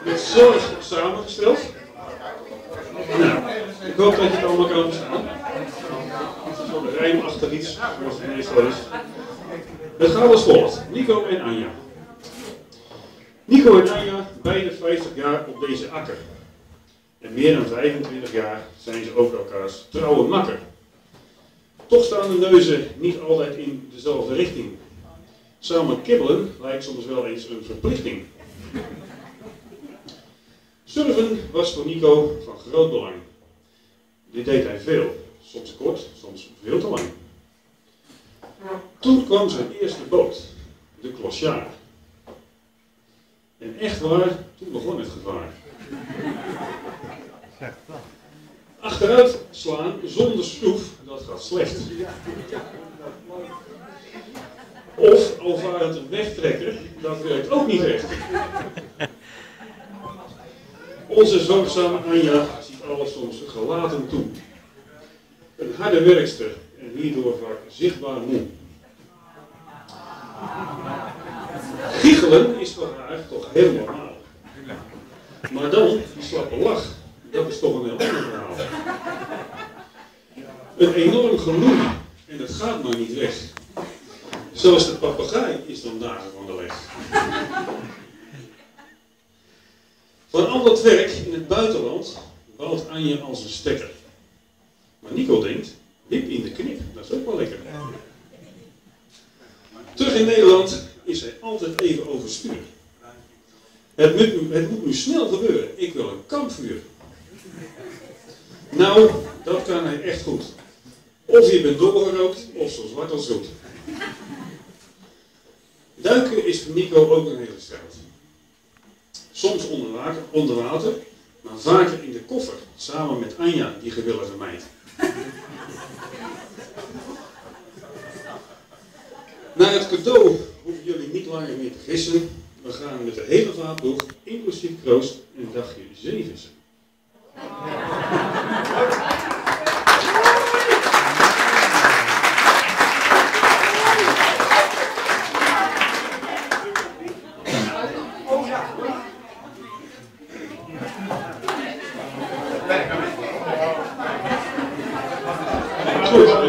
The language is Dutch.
met zorg samengesteld. Nou, ik hoop dat je het allemaal kan verstaan. Het is wel een rijm achter iets, zoals het meestal is. Het gaat als volgt. Nico en Anja. Nico en Anja, beide 50 jaar op deze akker. En meer dan 25 jaar zijn ze ook elkaars trouwe makker. Toch staan de neuzen niet altijd in dezelfde richting. Samen kibbelen lijkt soms wel eens een verplichting. Surfen was voor Nico van groot belang. Dit deed hij veel, soms kort, soms veel te lang. Toen kwam zijn eerste boot, de Klosjaar. En echt waar, toen begon het gevaar. Achteruit slaan zonder schroef, dat gaat slecht. Of al varend een wegtrekker, dat werkt ook niet echt. Onze zorgzame Anja ziet alles soms gelaten toe. Een harde werkster en hierdoor vaak zichtbaar moe. Giechelen is voor haar toch heel normaal. Maar dan, die slappe lach, dat is toch een heel ander verhaal. Een enorm geloei en dat gaat maar niet weg. Zelfs de papegaai is dan dagen van de leg. Van al dat werk in het buitenland bouwt Anja als een stekker. Maar Nico denkt, hip in de knip, dat is ook wel lekker. Terug in Nederland is hij altijd even overstuur. Het moet nu snel gebeuren, ik wil een kampvuur. Nou, dat kan hij echt goed. Of je bent doorgerookt, of zo zwart als zoet. Duiken is voor Nico ook een hele strijd. Soms onder water, maar vaker in de koffer, samen met Anja, die gewillige meid. Na het cadeau hoeven jullie niet langer meer te gissen. We gaan met de hele vaatploeg, inclusief kroost, een dagje zeevissen. Goed.